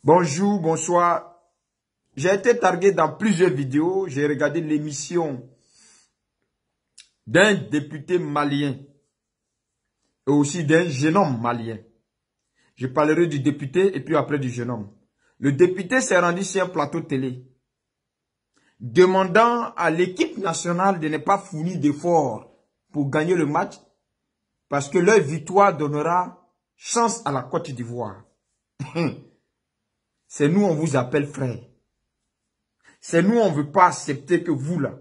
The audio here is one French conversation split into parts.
Bonjour, bonsoir. J'ai été targué dans plusieurs vidéos. J'ai regardé l'émission d'un député malien et aussi d'un jeune homme malien. Je parlerai du député et puis après du jeune homme. Le député s'est rendu sur un plateau télé demandant à l'équipe nationale de ne pas fournir d'efforts pour gagner le match parce que leur victoire donnera chance à la Côte d'Ivoire. C'est nous, on vous appelle frère. C'est nous, on ne veut pas accepter que vous, là,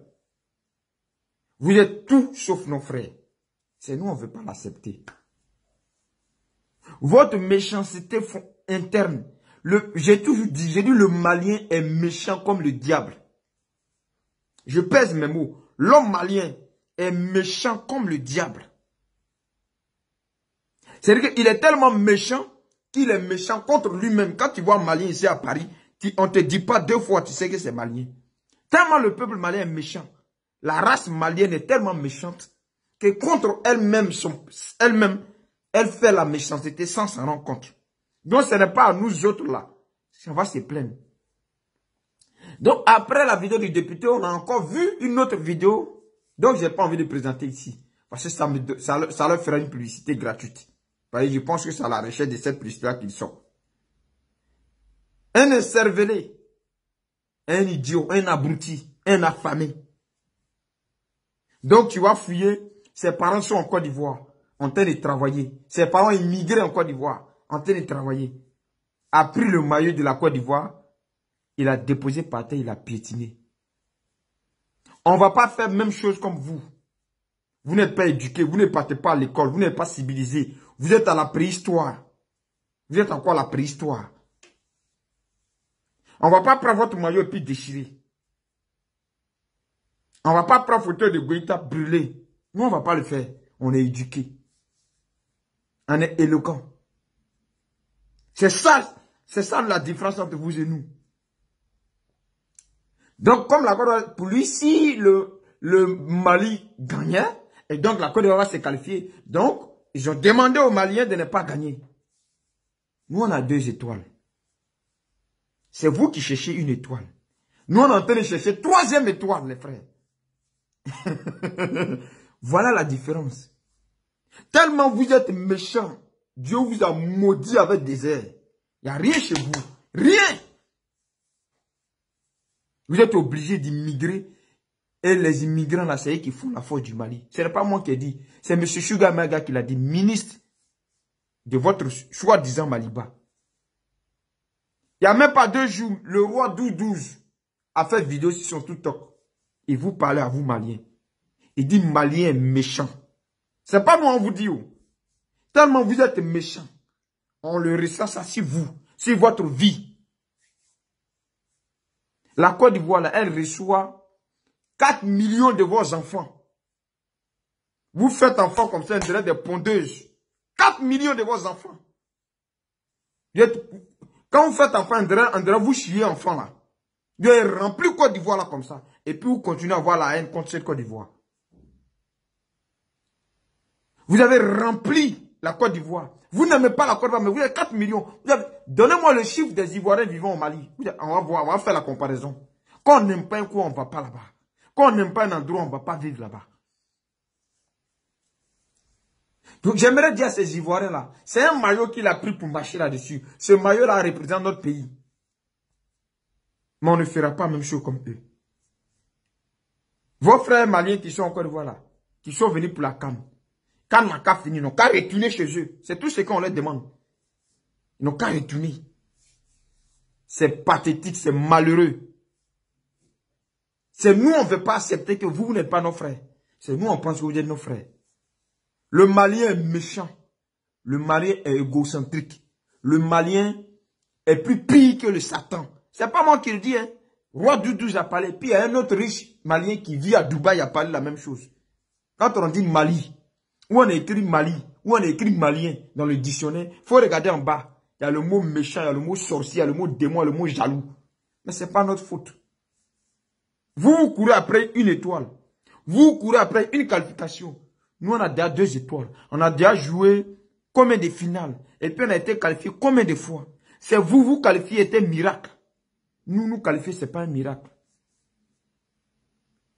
vous êtes tout sauf nos frères. C'est nous, on ne veut pas l'accepter. Votre méchanceté interne, j'ai toujours dit, le Malien est méchant comme le diable. Je pèse mes mots. L'homme malien est méchant comme le diable. C'est-à-dire qu'il est tellement méchant qu'il est méchant contre lui-même. Quand tu vois un Malien ici à Paris, on ne te dit pas deux fois, tu sais que c'est malien. Tellement le peuple malien est méchant. La race malienne est tellement méchante que contre elle-même, elle fait la méchanceté sans s'en rendre compte. Donc ce n'est pas à nous autres là. Ça va se plaindre. Donc après la vidéo du député, on a encore vu une autre vidéo. Donc je n'ai pas envie de présenter ici. Parce que ça leur fera une publicité gratuite. Parce que je pense que c'est à la recherche de cette publicité-là qu'ils sont. Un cervelé, un idiot, un abruti, un affamé. Donc tu vas fouiller, ses parents sont en Côte d'Ivoire, en train de travailler. Ses parents immigrés en Côte d'Ivoire, en train de travailler. A pris le maillot de la Côte d'Ivoire, il a déposé par terre, il a piétiné. On ne va pas faire la même chose comme vous. Vous n'êtes pas éduqués, vous ne partez pas à l'école, vous n'êtes pas civilisés. Vous êtes à la préhistoire. Vous êtes encore à la préhistoire. On ne va pas prendre votre maillot et puis déchirer. On ne va pas prendre photo de Goïta brûlé. Nous, on ne va pas le faire. On est éduqués. On est éloquent. C'est ça la différence entre vous et nous. Donc, comme la Côte d'Ivoire, pour lui, si le Mali gagnait, et donc la Côte d'Ivoire va se qualifier, donc, ils ont demandé aux Maliens de ne pas gagner. Nous, on a 2 étoiles. C'est vous qui cherchez une étoile. Nous, on est en train de chercher 3e étoile, les frères. Voilà la différence. Tellement vous êtes méchants, Dieu vous a maudit avec des airs. Il n'y a rien chez vous. Rien. Vous êtes obligés d'immigrer. Et les immigrants, là, c'est eux qui font la force du Mali. Ce n'est pas moi qui ai dit. C'est M. Sugar Maga qui l'a dit. Ministre de votre soi-disant Maliba. Il n'y a même pas 2 jours, le roi 12 a fait vidéo sur son TikTok. Et vous parlez à vous, Maliens. Il dit Malien méchant. C'est pas moi, on vous dit. Oh. Tellement vous êtes méchant. On le ressent ça sur vous, sur votre vie. La Côte d'Ivoire, là, elle reçoit 4 millions de vos enfants. Vous faites enfants comme ça, on dirait des pondeuses. 4 millions de vos enfants. Quand vous faites enfant, on dirait vous chiez enfant là. Vous avez rempli Côte d'Ivoire là comme ça. Et puis vous continuez à avoir la haine contre cette Côte d'Ivoire. Vous avez rempli la Côte d'Ivoire. Vous n'aimez pas la Côte d'Ivoire, mais vous avez 4 millions. Donnez-moi le chiffre des Ivoiriens vivant au Mali. On va voir, on va faire la comparaison. Quand on n'aime pas un coin, on ne va pas là-bas. Quand on n'aime pas un endroit, on ne va pas vivre là-bas. Donc j'aimerais dire à ces Ivoiriens-là, c'est un maillot qu'il a pris pour marcher là-dessus. Ce maillot-là représente notre pays. Mais on ne fera pas la même chose comme eux. Vos frères maliens qui sont en Côte d'Ivoire là, qui sont venus pour la CAN. CAN n'a qu'à finir, ils n'ont qu'à retourner chez eux. C'est tout ce qu'on leur demande. Ils n'ont qu'à retourner. C'est pathétique, c'est malheureux. C'est nous, on ne veut pas accepter que vous n'êtes pas nos frères. C'est nous, on pense que vous êtes nos frères. Le Malien est méchant. Le Malien est égocentrique. Le Malien est plus pire que le Satan. C'est pas moi qui le dis, hein. Roi Doudou a parlé. Puis il y a un autre riche Malien qui vit à Dubaï a parlé la même chose. Quand on dit Mali, où on a écrit Mali, où on a écrit Malien dans le dictionnaire, il faut regarder en bas. Il y a le mot méchant, il y a le mot sorcier, il y a le mot démon, il y a le mot jaloux. Mais ce n'est pas notre faute. Vous courez après une étoile. Vous courez après une qualification. Nous, on a déjà 2 étoiles. On a déjà joué combien de finales. Et puis, on a été qualifié combien de fois. C'est vous, vous qualifiez, c'était un miracle. Nous, nous qualifier, ce n'est pas un miracle.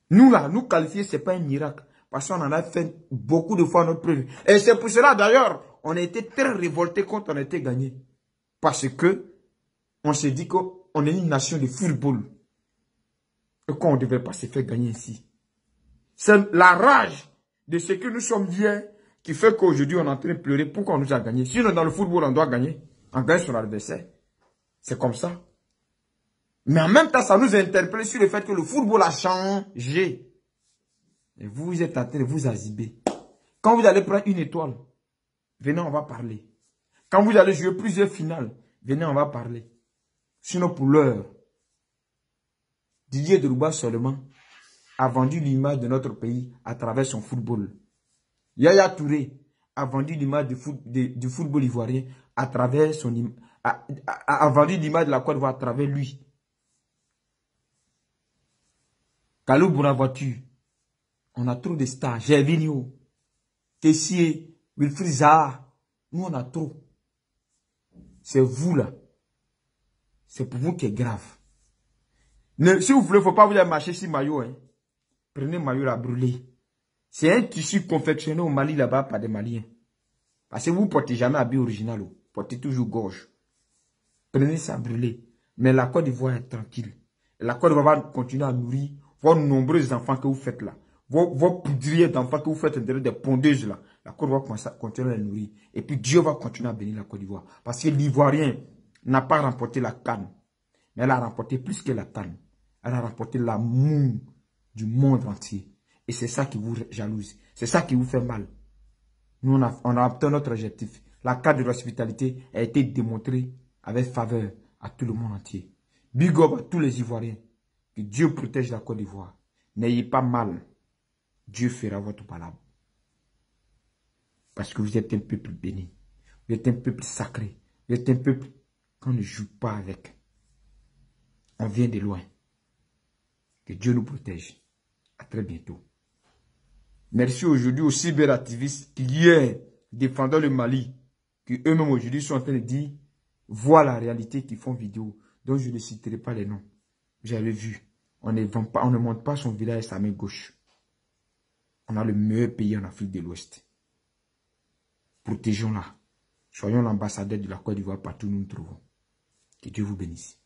Nous, là, nous qualifier, ce n'est pas un miracle. Parce qu'on en a fait beaucoup de fois notre preuve. Et c'est pour cela, d'ailleurs, on a été très révoltés quand on a été gagné. Parce que, on s'est dit qu'on est une nation de football. Et qu'on ne devait pas se faire gagner ici. C'est la rage de ce que nous sommes bien qui fait qu'aujourd'hui, on est en train de pleurer. Pourquoi on nous a gagné? Sinon, dans le football, on doit gagner. On gagne son adversaire. C'est comme ça. Mais en même temps, ça nous interpelle sur le fait que le football a changé. Et vous êtes en train de vous aziber. Quand vous allez prendre une étoile, venez, on va parler. Quand vous allez jouer plusieurs finales, venez, on va parler. Sinon, pour l'heure, Didier Drogba seulement a vendu l'image de notre pays à travers son football. Yaya Touré a vendu l'image du football ivoirien à travers son a vendu l'image de la Côte d'Ivoire à travers lui. Kalou Bounavoiture, on a trop de stars. Gervinho, Tessier, Wilfried Zaha. Nous, on a trop. C'est vous là. C'est pour vous qui est grave. Si vous voulez, il ne faut pas vous aller marcher sur maillot. Hein. Prenez maillot là, brûlé. C'est un tissu confectionné au Mali là-bas par des Maliens. Parce que vous ne portez jamais habit original. Vous portez toujours gorge. Prenez ça, brûlé. Mais la Côte d'Ivoire est tranquille. La Côte d'Ivoire va continuer à nourrir vos nombreux enfants que vous faites là. Vos poudriers d'enfants que vous faites derrière des pondeuses là. La Côte d'Ivoire va continuer à les nourrir. Et puis Dieu va continuer à bénir la Côte d'Ivoire. Parce que l'Ivoirien n'a pas remporté la CAN. Mais elle a remporté plus que la CAN. Elle a remporté l'amour du monde entier. Et c'est ça qui vous jalouse. C'est ça qui vous fait mal. Nous, on a obtenu notre objectif. La carte de l'hospitalité a été démontrée avec faveur à tout le monde entier. Big up à tous les Ivoiriens. Que Dieu protège la Côte d'Ivoire. N'ayez pas mal. Dieu fera votre palabre. Parce que vous êtes un peuple béni. Vous êtes un peuple sacré. Vous êtes un peuple qu'on ne joue pas avec. On vient de loin. Que Dieu nous protège. À très bientôt. Merci aujourd'hui aux cyberactivistes qui hier défendant le Mali, qui eux-mêmes aujourd'hui sont en train de dire, voilà la réalité qui font vidéo, dont je ne citerai pas les noms. J'avais vu, on ne monte pas son village à sa main gauche. On a le meilleur pays en Afrique de l'Ouest. Protégeons-la. Soyons l'ambassadeur de la Côte d'Ivoire partout où nous nous trouvons. Que Dieu vous bénisse.